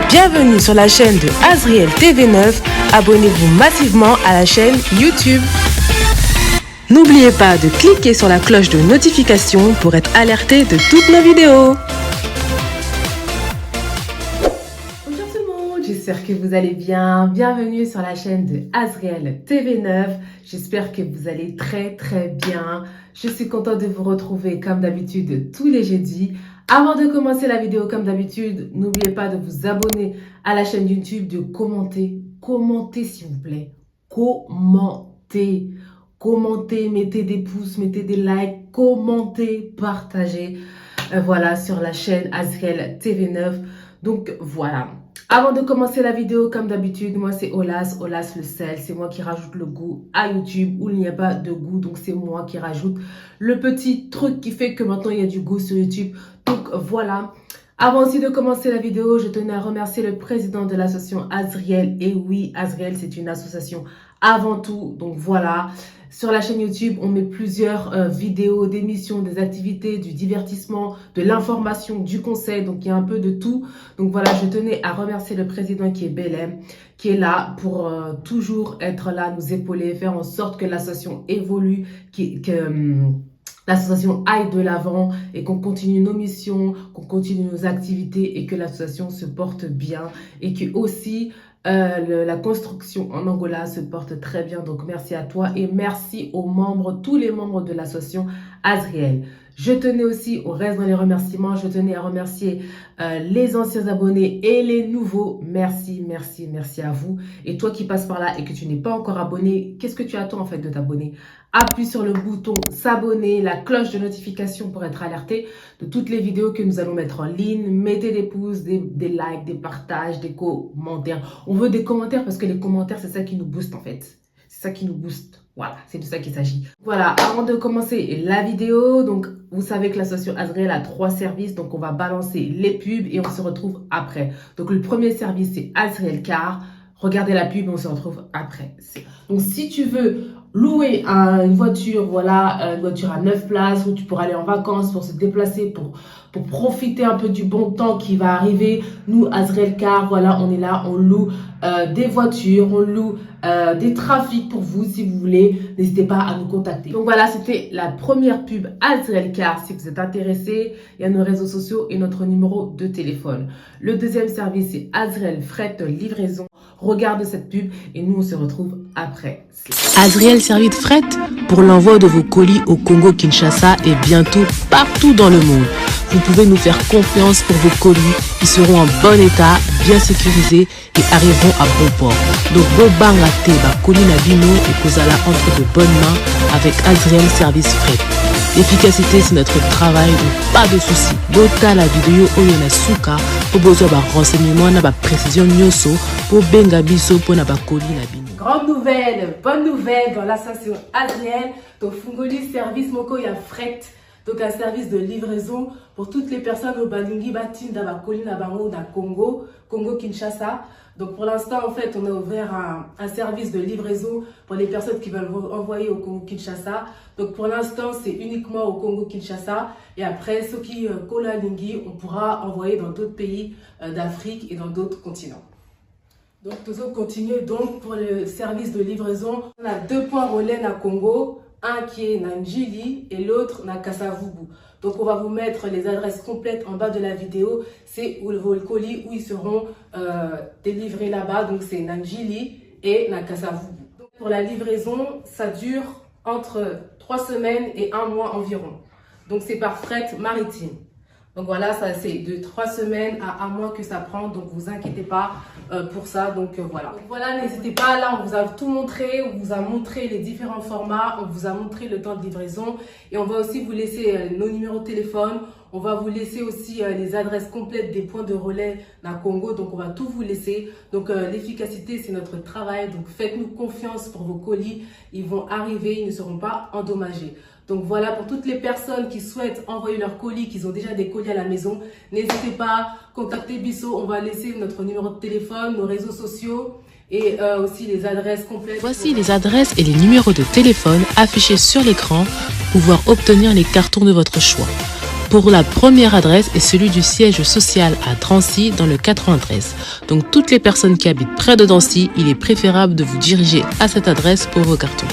Bienvenue sur la chaîne de Azriel TV9. Abonnez-vous massivement à la chaîne YouTube. N'oubliez pas de cliquer sur la cloche de notification pour être alerté de toutes nos vidéos. Bonjour tout le monde, j'espère que vous allez bien. Bienvenue sur la chaîne de Azriel TV9. J'espère que vous allez très bien. Je suis contente de vous retrouver comme d'habitude tous les jeudis. Avant de commencer la vidéo comme d'habitude, n'oubliez pas de vous abonner à la chaîne YouTube, de commenter. Commentez s'il vous plaît. Commentez, mettez des pouces, mettez des likes, commentez, partagez. Voilà, sur la chaîne Azriel TV9. Donc voilà. Avant de commencer la vidéo, comme d'habitude, moi c'est Olas le sel. C'est moi qui rajoute le goût à YouTube où il n'y a pas de goût. Donc c'est moi qui rajoute le petit truc qui fait que maintenant il y a du goût sur YouTube. Donc voilà. Avant aussi de commencer la vidéo, je tenais à remercier le président de l'association Azriel. Et oui, Azriel, c'est une association avant tout. Donc voilà. Sur la chaîne YouTube, on met plusieurs vidéos, d'émissions, des activités, du divertissement, de l'information, du conseil. Donc, il y a un peu de tout. Donc, voilà, je tenais à remercier le président qui est Belém, qui est là pour toujours être là, nous épauler, faire en sorte que l'association évolue, que l'association aille de l'avant et qu'on continue nos missions, qu'on continue nos activités et que l'association se porte bien et que aussi la construction en Angola se porte très bien. Donc merci à toi et merci aux membres, tous les membres de l'association Azriel. Je tenais aussi, on reste dans les remerciements, je tenais à remercier les anciens abonnés et les nouveaux. Merci à vous. Et toi qui passes par là et que tu n'es pas encore abonné, qu'est-ce que tu attends en fait de t'abonner? Appuie sur le bouton s'abonner, la cloche de notification pour être alerté de toutes les vidéos que nous allons mettre en ligne. Mettez des pouces, des likes, des partages, des commentaires. On veut des commentaires parce que les commentaires, c'est ça qui nous booste en fait. C'est ça qui nous booste. Voilà, c'est de ça qu'il s'agit. Voilà, avant de commencer la vidéo, donc vous savez que l'association Azriel a 3 services. Donc on va balancer les pubs et on se retrouve après. Donc le premier service, c'est Azriel Car. Regardez la pub et on se retrouve après. Donc si tu veux louer une voiture, voilà, une voiture à 9 places où tu pourras aller en vacances pour se déplacer, pour profiter un peu du bon temps qui va arriver. Nous, Azriel Car, voilà, on est là, on loue des voitures, on loue des trafics pour vous si vous voulez. N'hésitez pas à nous contacter. Donc voilà, c'était la première pub Azriel Car. Si vous êtes intéressé, il y a nos réseaux sociaux et notre numéro de téléphone. Le deuxième service, c'est Azriel Fret Livraison. Regarde cette pub et nous on se retrouve après. Azriel Service Fret pour l'envoi de vos colis au Congo-Kinshasa et bientôt partout dans le monde. Vous pouvez nous faire confiance pour vos colis. Ils seront en bon état, bien sécurisés et arriveront à bon port. Donc, Bobanga Teba, colis Nabino et Kozala entre de bonnes mains avec Azriel Service Fret. L'efficacité, c'est notre travail, donc pas de soucis. Bota la vidéo Oyona Suka pour besoin de renseignements, na précision nyoso pour benga biso pour na colis Nabino. Grande nouvelle, bonne nouvelle dans l'association Azriel. Donc, Fungoli Service Moko ya Fret. Donc, un service de livraison pour toutes les personnes au Balingi Batin d'Abakoli Nabango da Congo-Kinshasa. Donc, pour l'instant, en fait, on a ouvert un service de livraison pour les personnes qui veulent envoyer au Congo-Kinshasa. Donc, pour l'instant, c'est uniquement au Congo-Kinshasa. Et après, ceux qui Kola-Lingi, on pourra envoyer dans d'autres pays d'Afrique et dans d'autres continents. Donc, nous allons continuer donc pour le service de livraison. On a 2 points relais à Congo. Un qui est Nanjili et l'autre na Kasavubu. Donc on va vous mettre les adresses complètes en bas de la vidéo. C'est vos colis où ils seront délivrés là-bas. Donc c'est Nanjili et na Kasavubu. Donc, pour la livraison, ça dure entre 3 semaines et 1 mois environ. Donc c'est par fret maritime. Donc voilà, ça c'est de 3 semaines à 1 mois que ça prend. Donc vous inquiétez pas pour ça. Donc voilà. Donc voilà, n'hésitez pas. Là, on vous a tout montré. On vous a montré les différents formats. On vous a montré le temps de livraison. Et on va aussi vous laisser nos numéros de téléphone. On va vous laisser aussi les adresses complètes des points de relais dans Congo. Donc on va tout vous laisser. Donc l'efficacité, c'est notre travail. Donc faites-nous confiance pour vos colis. Ils vont arriver. Ils ne seront pas endommagés. Donc voilà, pour toutes les personnes qui souhaitent envoyer leurs colis, qui ont déjà des colis à la maison, n'hésitez pas, contactez Bisso, on va laisser notre numéro de téléphone, nos réseaux sociaux et aussi les adresses complètes. Voici les adresses et les numéros de téléphone affichés sur l'écran pour pouvoir obtenir les cartons de votre choix. pour la première adresse et celui du siège social à Drancy dans le 93. Donc toutes les personnes qui habitent près de Drancy, il est préférable de vous diriger à cette adresse pour vos cartons.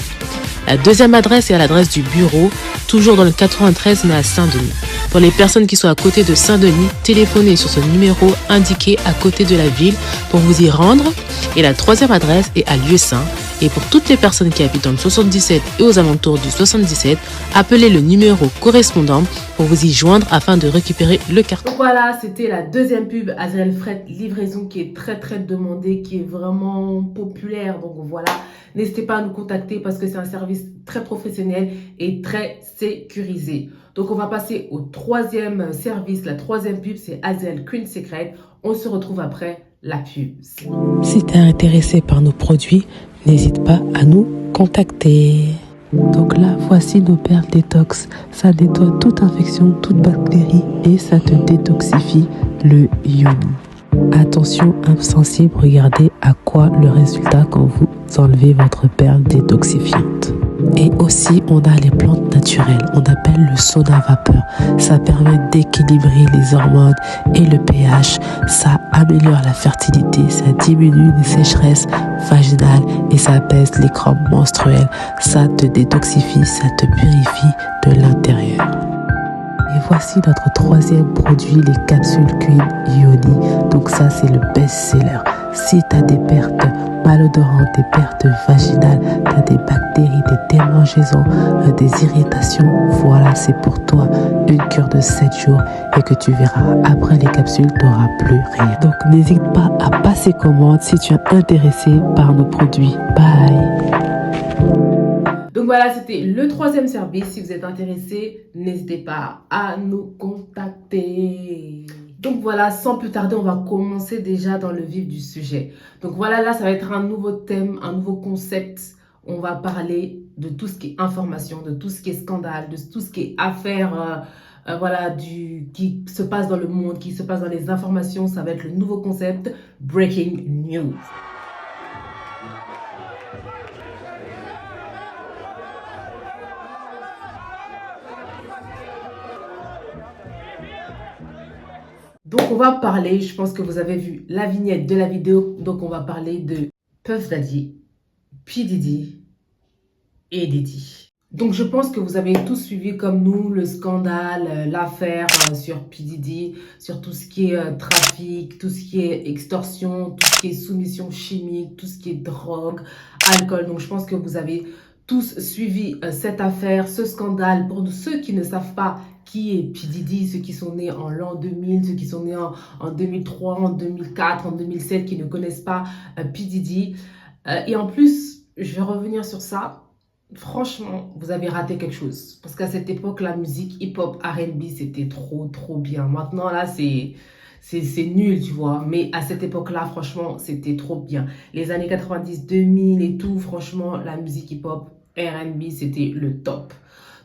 La deuxième adresse est à l'adresse du bureau, toujours dans le 93 mais à Saint-Denis. Pour les personnes qui sont à côté de Saint-Denis, téléphonez sur ce numéro indiqué à côté de la ville pour vous y rendre. Et la troisième adresse est à Lieu-Saint. Et pour toutes les personnes qui habitent dans le 77 et aux alentours du 77, appelez le numéro correspondant pour vous y joindre afin de récupérer le carton. Donc voilà, c'était la deuxième pub Azriel Fret Livraison qui est très demandée, qui est vraiment populaire. Donc voilà, n'hésitez pas à nous contacter parce que c'est un service très professionnel et très sécurisé. Donc on va passer au troisième service. La troisième pub, c'est Azriel Queen Secret. On se retrouve après la pub. Si tu es intéressé par nos produits, n'hésite pas à nous contacter. Donc là, voici nos perles détox. Ça nettoie toute infection, toute bactérie et ça te détoxifie le iode. Attention, insensible, regardez à quoi le résultat quand vous enlevez votre perle détoxifiante. Et aussi, on a les plantes naturelles. On appelle le sauna vapeur. Ça permet d'équilibrer les hormones et le pH. Ça améliore la fertilité. Ça diminue les sécheresses vaginales et ça apaise les crampes menstruelles. Ça te détoxifie, ça te purifie de l'intérieur. Et voici notre troisième produit, les capsules Queen Ioni. Donc ça, c'est le best-seller. Si tu as des pertes malodorantes, des pertes vaginales, tu as des bactéries, des démangeaisons, des irritations, voilà, c'est pour toi une cure de 7 jours et que tu verras, après les capsules, tu n'auras plus rien. Donc n'hésite pas à passer commande si tu es intéressé par nos produits. Bye! Donc voilà, c'était le troisième service. Si vous êtes intéressé, n'hésitez pas à nous contacter. Donc voilà, sans plus tarder, on va commencer déjà dans le vif du sujet. Donc voilà, là, ça va être un nouveau thème, un nouveau concept. On va parler de tout ce qui est information, de tout ce qui est scandale, de tout ce qui est affaire, voilà, qui se passe dans le monde, qui se passe dans les informations. Ça va être le nouveau concept Breaking News. Donc, on va parler, je pense que vous avez vu la vignette de la vidéo. Donc, on va parler de Puff Daddy, P. Diddy et Diddy. Donc, je pense que vous avez tous suivi comme nous le scandale, l'affaire sur P. Diddy, sur tout ce qui est trafic, tout ce qui est extorsion, tout ce qui est soumission chimique, tout ce qui est drogue, alcool. Donc, je pense que vous avez tous suivi cette affaire, ce scandale. Pour ceux qui ne savent pas qui est P. Diddy, ceux qui sont nés en l'an 2000, ceux qui sont nés en 2003, en 2004, en 2007, qui ne connaissent pas P. Diddy. Et en plus, je vais revenir sur ça. Franchement, vous avez raté quelque chose. Parce qu'à cette époque, la musique hip-hop, R&B, c'était trop bien. Maintenant, là, c'est nul, tu vois. Mais à cette époque-là, franchement, c'était trop bien. Les années 90, 2000 et tout, franchement, la musique hip-hop, R&B, c'était le top.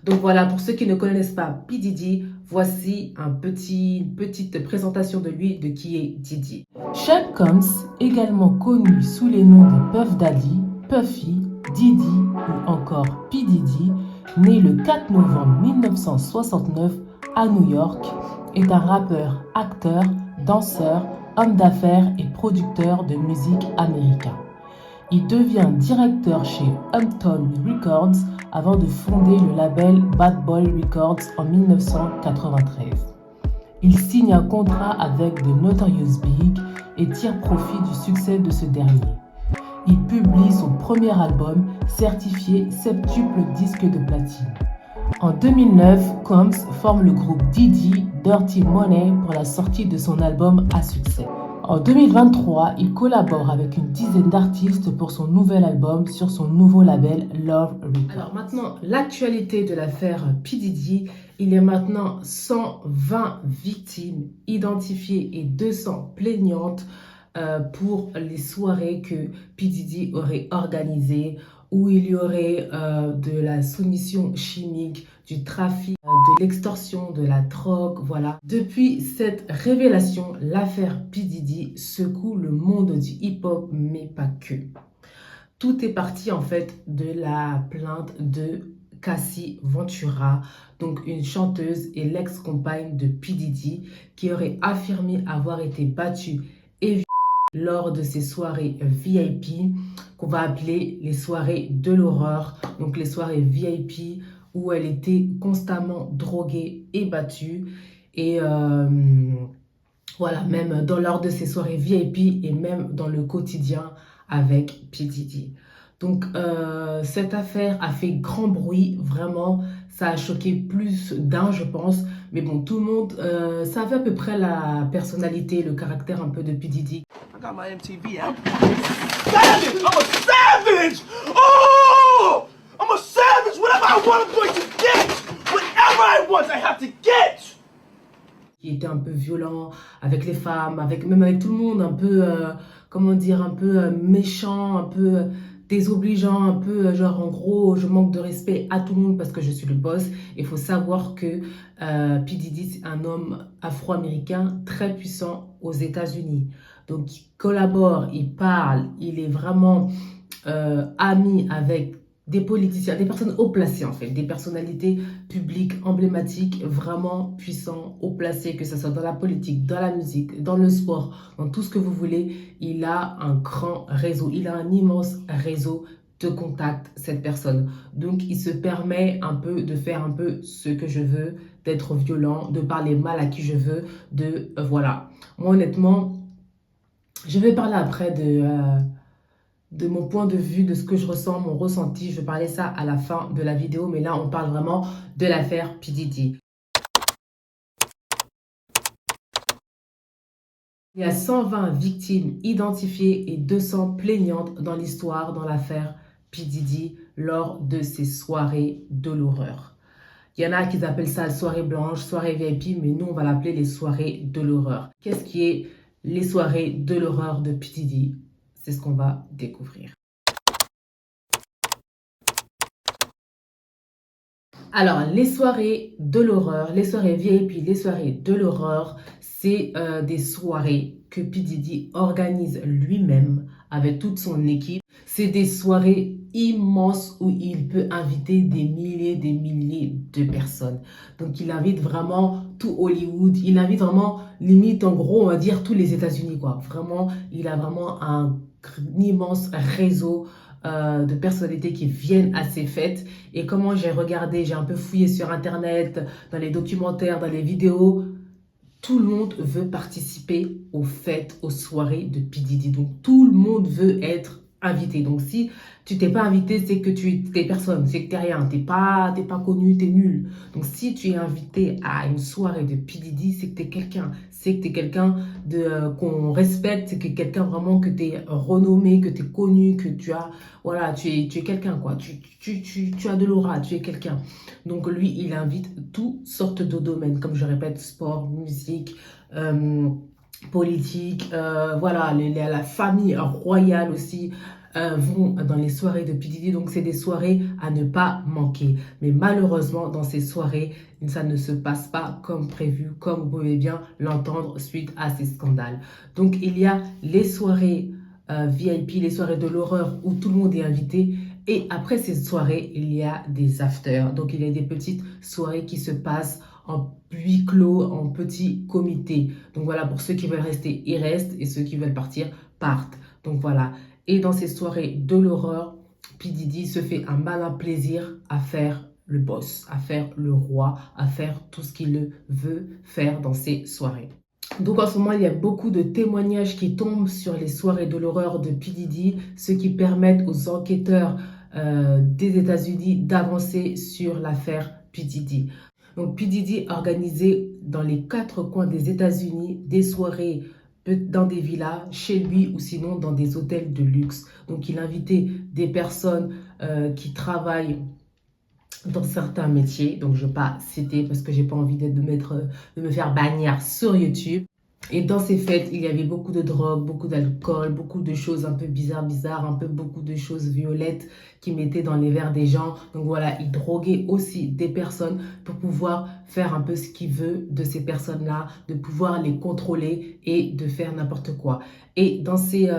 Donc voilà, pour ceux qui ne connaissent pas P. Diddy, voici une petite présentation de lui, de qui est Diddy. Sean Combs, également connu sous les noms de Puff Daddy, Puffy, Diddy ou encore P. Diddy, né le 4 novembre 1969 à New York, est un rappeur, acteur, danseur, homme d'affaires et producteur de musique américain. Il devient directeur chez Uptown Records avant de fonder le label Bad Boy Records en 1993. Il signe un contrat avec The Notorious Big et tire profit du succès de ce dernier. Il publie son premier album, certifié septuple disque de platine. En 2009, Combs forme le groupe Diddy Dirty Money pour la sortie de son album à succès. En 2023, il collabore avec une dizaine d'artistes pour son nouvel album sur son nouveau label Love Records. Alors maintenant, l'actualité de l'affaire P. Diddy, il y a maintenant 120 victimes identifiées et 200 plaignantes pour les soirées que P. Diddy aurait organisées, où il y aurait de la soumission chimique, du trafic, de l'extorsion, de la drogue, voilà. Depuis cette révélation, l'affaire P. Diddy secoue le monde du hip-hop, mais pas que. Tout est parti en fait de la plainte de Cassie Ventura, donc une chanteuse et l'ex-compagne de P. Diddy, qui aurait affirmé avoir été battue et violée lors de ces soirées VIP, qu'on va appeler les soirées de l'horreur, donc les soirées VIP où elle était constamment droguée et battue. Et voilà, même lors de ces soirées VIP et même dans le quotidien avec P. Diddy. Donc, cette affaire a fait grand bruit, vraiment, ça a choqué plus d'un, je pense. Mais bon, tout le monde savait à peu près la personnalité, le caractère un peu de P. Diddy. I got my MTV out. Savage! I'm a savage! Oh! I'm a savage! Whatever I want, I'm going to get! Whatever I want, I have to get! Qui était un peu violent avec les femmes, même avec tout le monde, un peu, comment dire, un peu méchant, un peu désobligeant, un peu genre en gros, je manque de respect à tout le monde parce que je suis le boss. Il faut savoir que P. Diddy, c'est un homme afro-américain très puissant aux États-Unis. Donc, il collabore, il parle, il est vraiment ami avec des politiciens, des personnes haut placées en fait, des personnalités publiques emblématiques, vraiment puissants, haut placés, que ce soit dans la politique, dans la musique, dans le sport, dans tout ce que vous voulez. Il a un grand réseau, il a un immense réseau de contacts, cette personne. Donc, il se permet un peu de faire un peu ce que je veux, d'être violent, de parler mal à qui je veux, voilà. Moi, honnêtement, je vais parler après de mon point de vue, de ce que je ressens, mon ressenti. Je vais parler ça à la fin de la vidéo, mais là, on parle vraiment de l'affaire P. Diddy. Il y a 120 victimes identifiées et 200 plaignantes dans l'histoire, dans l'affaire P. Diddy, lors de ces soirées de l'horreur. Il y en a qui appellent ça soirée blanche, soirée VIP, mais nous, on va l'appeler les soirées de l'horreur. Qu'est-ce qui est les soirées de l'horreur de P. Diddy? C'est ce qu'on va découvrir. Alors, les soirées de l'horreur, les soirées VIP, les soirées de l'horreur, c'est des soirées que P. Diddy organise lui-même avec toute son équipe. C'est des soirées immenses où il peut inviter des milliers de personnes. Donc, il invite vraiment tout Hollywood. Il invite vraiment, limite, en gros, on va dire tous les États-Unis, quoi. Vraiment, il a vraiment un immense réseau de personnalités qui viennent à ces fêtes. Et comment j'ai regardé, j'ai un peu fouillé sur Internet, dans les documentaires, dans les vidéos, tout le monde veut participer aux fêtes, aux soirées de P. Diddy. Donc, tout le monde veut être invité. Donc, si tu t'es pas invité, c'est que tu t'es personne, c'est que t'es rien, t'es pas connu, t'es nul. Donc, si tu es invité à une soirée de P. Diddy, c'est que t'es quelqu'un. C'est que t'es quelqu'un qu'on respecte, c'est que quelqu'un vraiment que t'es renommé, que t'es connu, que tu as, voilà, tu es quelqu'un, quoi. Tu as de l'aura, tu es quelqu'un. Donc, lui, il invite toutes sortes de domaines, comme je répète, sport, musique, politique, voilà, la famille royale aussi vont dans les soirées de P. Diddy. Donc, c'est des soirées à ne pas manquer. Mais malheureusement, dans ces soirées, ça ne se passe pas comme prévu, comme vous pouvez bien l'entendre suite à ces scandales. Donc, il y a les soirées VIP, les soirées de l'horreur où tout le monde est invité. Et après ces soirées, il y a des afters. Donc, il y a des petites soirées qui se passent en huis clos, en petit comité. Donc, voilà, pour ceux qui veulent rester, ils restent. Et ceux qui veulent partir, partent. Donc, voilà. Et dans ces soirées de l'horreur, P. Diddy se fait un malin plaisir à faire le boss, à faire le roi, à faire tout ce qu'il veut faire dans ces soirées. Donc en ce moment, il y a beaucoup de témoignages qui tombent sur les soirées de l'horreur de P. Diddy, ce qui permet aux enquêteurs des États-Unis d'avancer sur l'affaire P. Diddy. Donc P. Diddy organisait dans les 4 coins des États-Unis des soirées dans des villas, chez lui ou sinon dans des hôtels de luxe. Donc il invitait des personnes qui travaillent dans certains métiers, donc je ne vais pas citer parce que j'ai pas envie de me faire bannir sur YouTube. Et dans ces fêtes, il y avait beaucoup de drogue, beaucoup d'alcool, beaucoup de choses un peu bizarres, beaucoup de choses violettes qui mettaient dans les verres des gens. Donc voilà, il droguait aussi des personnes pour pouvoir faire un peu ce qu'il veut de ces personnes-là, de pouvoir les contrôler et de faire n'importe quoi. Et dans ces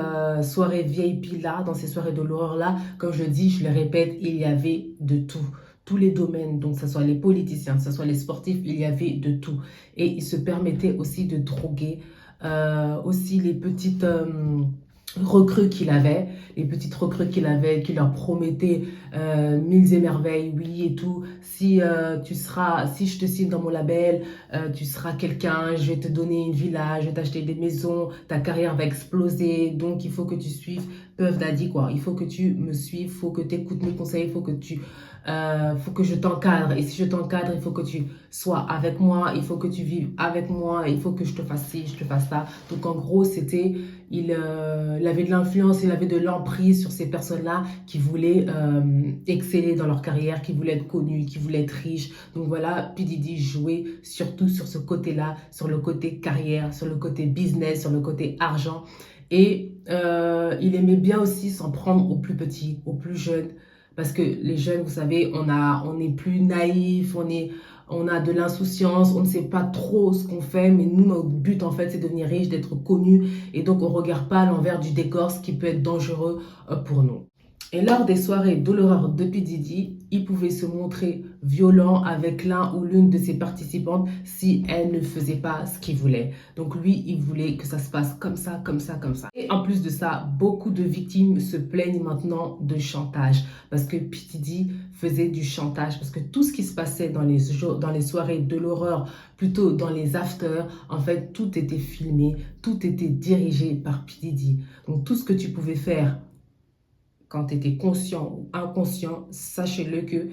soirées VIP-là, dans ces soirées de l'horreur-là, comme je dis, je le répète, il y avait de tout. tous les domaines, donc que ce soit les politiciens, que ce soit les sportifs, il y avait de tout. Et il se permettait aussi de droguer aussi les petites recrues qu'il avait, qui leur promettaient mille et merveilles, oui et tout. Si si je te signe dans mon label, tu seras quelqu'un, je vais te donner une villa, je vais t'acheter des maisons, ta carrière va exploser, donc il faut que tu suives Puff Daddy, quoi. Il faut que tu me suives, il faut que tu écoutes mes conseils, il faut que je t'encadre. Et si je t'encadre, il faut que tu sois avec moi, il faut que tu vives avec moi, il faut que je te fasse ci, je te fasse ça. Donc en gros, il avait de l'influence, il avait de l'emprise sur ces personnes-là qui voulaient exceller dans leur carrière, qui voulaient être connues, qui voulaient être riches. Donc voilà, P. Diddy jouait surtout sur ce côté-là, sur le côté carrière, sur le côté business, sur le côté argent. Et il aimait bien aussi s'en prendre aux plus petits, aux plus jeunes. Parce que les jeunes, vous savez, on est plus naïfs, on a de l'insouciance, on ne sait pas trop ce qu'on fait, mais nous, notre but, en fait, c'est de devenir riche, d'être connu. Et donc, on ne regarde pas l'envers du décor, ce qui peut être dangereux pour nous. Et lors des soirées de l'horreur de P. Diddy, il pouvait se montrer violent avec l'un ou l'une de ses participantes si elle ne faisait pas ce qu'il voulait. Donc lui, il voulait que ça se passe comme ça, comme ça, comme ça. Et en plus de ça, beaucoup de victimes se plaignent maintenant de chantage. Parce que P. Diddy faisait du chantage. Parce que tout ce qui se passait dans les soirées de l'horreur, plutôt dans les afters, en fait, tout était filmé, tout était dirigé par P. Diddy. Donc tout ce que tu pouvais faire quand tu étais conscient ou inconscient, sachez-le que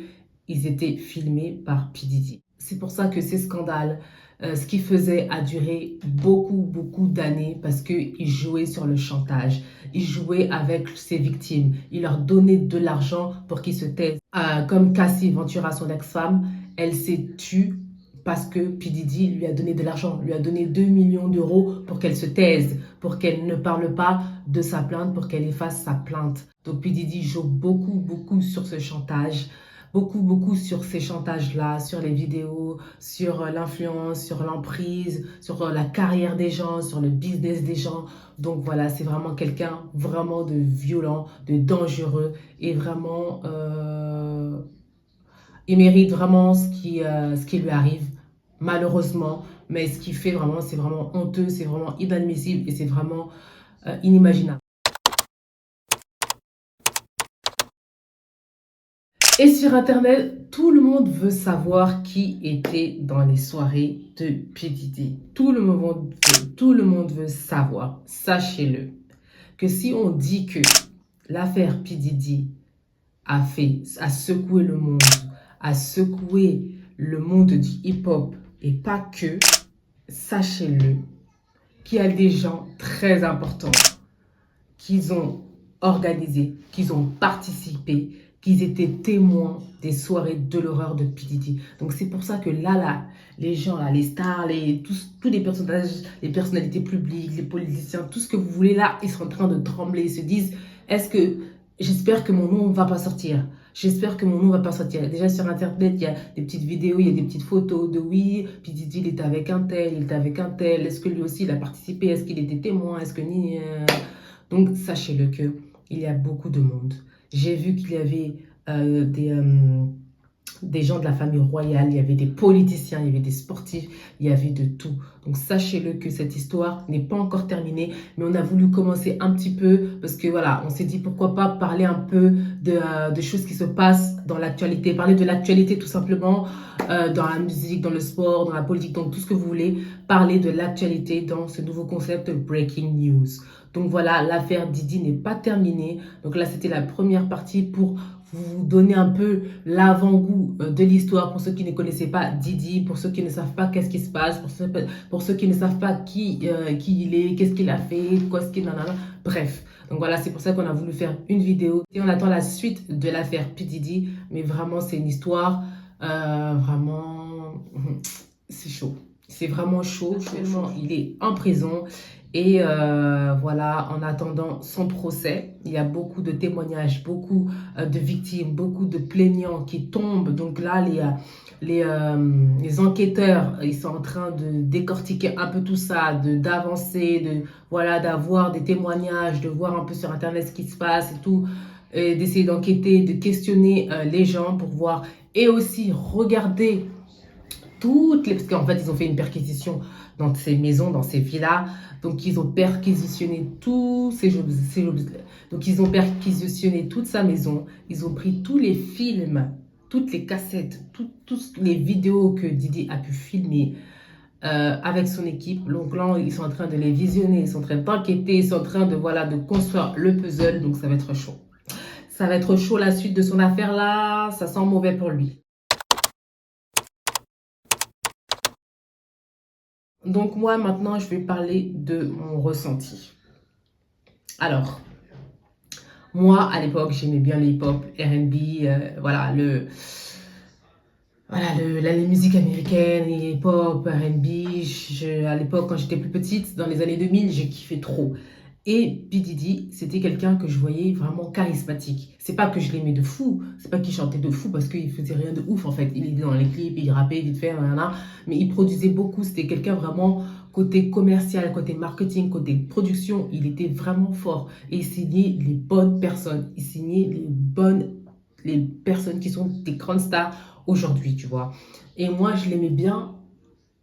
ils étaient filmés par P. Diddy. C'est pour ça que ces scandales, ce qu'ils faisaient a duré beaucoup d'années parce qu'il jouait sur le chantage. Il jouait avec ses victimes. Il leur donnait de l'argent pour qu'ils se taisent. Comme Cassie Ventura, son ex-femme, elle s'est tue parce que P. Diddy lui a donné de l'argent, lui a donné 2 millions d'euros pour qu'elle se taise, pour qu'elle ne parle pas de sa plainte, pour qu'elle efface sa plainte. Donc P. Diddy joue beaucoup sur ce chantage, beaucoup sur ces chantages-là, sur les vidéos, sur l'influence, sur l'emprise, sur la carrière des gens, sur le business des gens. Donc voilà, c'est vraiment quelqu'un vraiment de violent, de dangereux et vraiment... il mérite vraiment ce qui lui arrive, malheureusement. Mais ce qu'il fait vraiment, c'est vraiment honteux, c'est vraiment inadmissible et c'est vraiment inimaginable. Et sur Internet, tout le monde veut savoir qui était dans les soirées de P. Diddy. Tout le monde veut savoir. Sachez-le, que si on dit que l'affaire P. Diddy a secoué le monde, a secoué le monde du hip-hop et pas que, sachez-le, qu'il y a des gens très importants qui ont organisé, qui ont participé, qui étaient témoins des soirées de l'horreur de P. Diddy. Donc c'est pour ça que là, les gens, là, les stars, tous les personnages, les personnalités publiques, les politiciens, tout ce que vous voulez là, ils sont en train de trembler, ils se disent, j'espère que mon nom ne va pas sortir. J'espère que mon nom ne va pas sortir. Déjà sur Internet, il y a des petites vidéos, il y a des petites photos de oui, P. Diddy, il était avec un tel, il était avec un tel. Est-ce que lui aussi, il a participé? Est-ce qu'il était témoin? Est-ce que ni... Donc, sachez-le que il y a beaucoup de monde. J'ai vu qu'il y avait des gens de la famille royale, il y avait des politiciens, il y avait des sportifs, il y avait de tout. Donc sachez-le que cette histoire n'est pas encore terminée, mais on a voulu commencer un petit peu parce que voilà, on s'est dit pourquoi pas parler un peu de choses qui se passent dans l'actualité, parler de l'actualité tout simplement, dans la musique, dans le sport, dans la politique, donc tout ce que vous voulez, parler de l'actualité dans ce nouveau concept Breaking News. Donc voilà, l'affaire Diddy n'est pas terminée. Donc là, c'était la première partie pour vous donner un peu l'avant-goût de l'histoire pour ceux qui ne connaissaient pas Diddy, pour ceux qui ne savent pas qu'est-ce qui se passe, pour ceux qui ne savent pas qui il est, qu'est-ce qu'il a fait, quoi ce qu'il en a. Bref, donc voilà, c'est pour ça qu'on a voulu faire une vidéo. Et on attend la suite de l'affaire P. Diddy, mais vraiment, c'est une histoire, vraiment, c'est chaud. C'est vraiment chaud. Actuellement, il est en prison. Et voilà, en attendant son procès, il y a beaucoup de témoignages, beaucoup de victimes, beaucoup de plaignants qui tombent. Donc là, les enquêteurs, ils sont en train de décortiquer un peu tout ça, d'avancer, voilà, d'avoir des témoignages, de voir un peu sur Internet ce qui se passe et tout. d'essayer d'enquêter, de questionner les gens pour voir et aussi regarder parce qu'en fait, ils ont fait une perquisition dans ces maisons, dans ces villas. Donc, ils ont perquisitionné tous ces objets. Donc, ils ont perquisitionné toute sa maison. Ils ont pris tous les films, toutes les cassettes, toutes les vidéos que Didi a pu filmer avec son équipe. Donc là, ils sont en train de les visionner, ils sont en train d'enquêter, ils sont en train de, voilà, de construire le puzzle. Donc, ça va être chaud. Ça va être chaud la suite de son affaire là. Ça sent mauvais pour lui. Donc moi, maintenant, je vais parler de mon ressenti. Alors, moi, à l'époque, j'aimais bien le hip-hop, R&B, voilà, les musiques américaines, hip-hop, R&B. À l'époque, quand j'étais plus petite, dans les années 2000, j'ai kiffé trop. Et P. Diddy, c'était quelqu'un que je voyais vraiment charismatique. C'est pas que je l'aimais de fou, c'est pas qu'il chantait de fou parce qu'il faisait rien de ouf en fait. Il était dans les clips, il rappait vite fait, mais il produisait beaucoup. C'était quelqu'un vraiment côté commercial, côté marketing, côté production. Il était vraiment fort et il signait les bonnes personnes. Il signait les personnes qui sont des grandes stars aujourd'hui, tu vois. Et moi, je l'aimais bien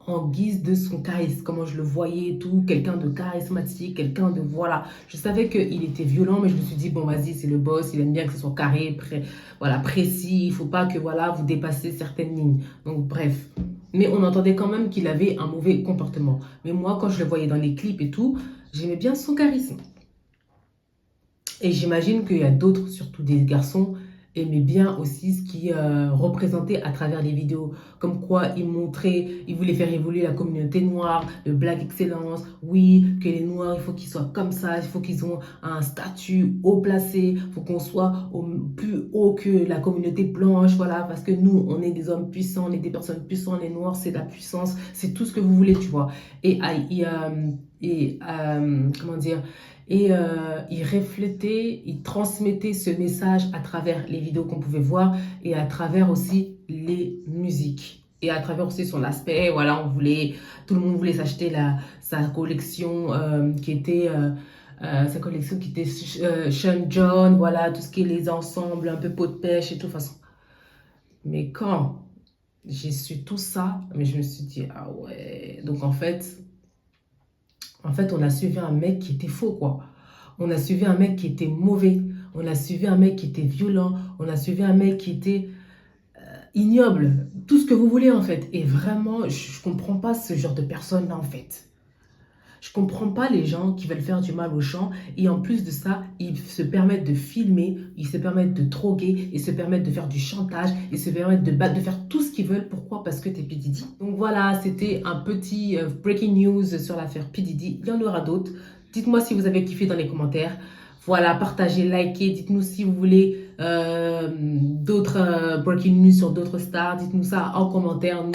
en guise de son charisme, comment je le voyais et tout, quelqu'un de charismatique, quelqu'un de, voilà. Je savais qu'il était violent, mais je me suis dit, bon, vas-y, c'est le boss, il aime bien que ce soit carré, voilà, précis, il faut pas que, voilà, vous dépassez certaines lignes. Donc, bref. Mais on entendait quand même qu'il avait un mauvais comportement. Mais moi, quand je le voyais dans les clips et tout, j'aimais bien son charisme. Et j'imagine qu'il y a d'autres, surtout des garçons, aimaient bien aussi ce qu'il représentait à travers les vidéos. Comme quoi, il montrait, il voulait faire évoluer la communauté noire, le Black Excellence. Oui, que les noirs, il faut qu'ils soient comme ça, il faut qu'ils aient un statut haut placé, il faut qu'on soit plus haut que la communauté blanche, voilà, parce que nous, on est des hommes puissants, on est des personnes puissantes, les noirs, c'est la puissance, c'est tout ce que vous voulez, tu vois. Comment dire, il reflétait, il transmettait ce message à travers les vidéos qu'on pouvait voir et à travers aussi les musiques. Et à travers aussi son aspect, voilà, tout le monde voulait s'acheter sa collection qui était Sean John, voilà, tout ce qui est les ensembles, un peu pot de pêche et tout, façon. Mais quand j'ai su tout ça, mais je me suis dit, ah ouais, donc en fait, on a suivi un mec qui était faux, quoi. On a suivi un mec qui était mauvais. On a suivi un mec qui était violent. On a suivi un mec qui était ignoble. Tout ce que vous voulez, en fait. Et vraiment, je ne comprends pas ce genre de personnes-là, en fait. Je ne comprends pas les gens qui veulent faire du mal aux gens. Et en plus de ça, ils se permettent de filmer, ils se permettent de droguer, ils se permettent de faire du chantage, ils se permettent de faire tout ce qu'ils veulent. Pourquoi? Parce que t'es P. Diddy. Donc voilà, c'était un petit breaking news sur l'affaire P. Diddy. Il y en aura d'autres. Dites-moi si vous avez kiffé dans les commentaires. Voilà, partagez, likez. Dites-nous si vous voulez d'autres breaking news sur d'autres stars. Dites-nous ça en commentaire. Nous,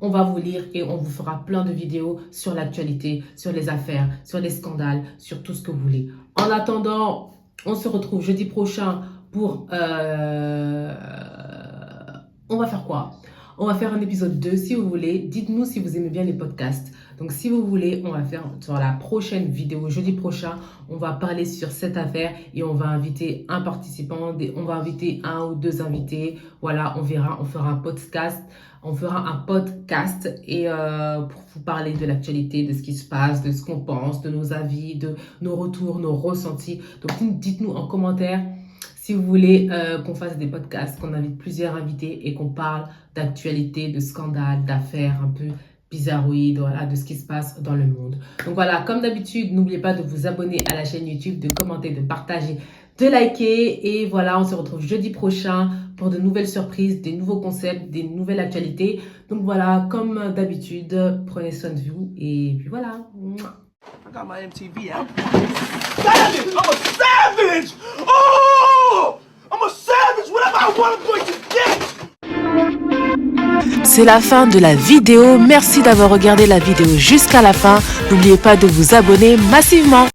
on va vous lire et on vous fera plein de vidéos sur l'actualité, sur les affaires, sur les scandales, sur tout ce que vous voulez. En attendant, on se retrouve jeudi prochain pour... on va faire quoi? On va faire un épisode 2 si vous voulez. Dites-nous si vous aimez bien les podcasts. Donc si vous voulez, on va faire sur la prochaine vidéo, jeudi prochain, on va parler sur cette affaire et on va inviter un participant, on va inviter un ou deux invités. Voilà, on verra, on fera un podcast. On fera un podcast et pour vous parler de l'actualité, de ce qui se passe, de ce qu'on pense, de nos avis, de nos retours, nos ressentis. Donc dites-nous en commentaire si vous voulez qu'on fasse des podcasts, qu'on invite plusieurs invités et qu'on parle d'actualité, de scandales, d'affaires un peu bizarroïdes, voilà, de ce qui se passe dans le monde. Donc voilà, comme d'habitude, n'oubliez pas de vous abonner à la chaîne YouTube, de commenter, de partager, de liker. Et voilà, on se retrouve jeudi prochain pour de nouvelles surprises, des nouveaux concepts, des nouvelles actualités. Donc voilà, comme d'habitude, prenez soin de vous et puis voilà. I got my MTV out. Savage! I'm a savage! Oh! I'm a savage! Whatever I want, I'm going to get! C'est la fin de la vidéo. Merci d'avoir regardé la vidéo jusqu'à la fin. N'oubliez pas de vous abonner massivement.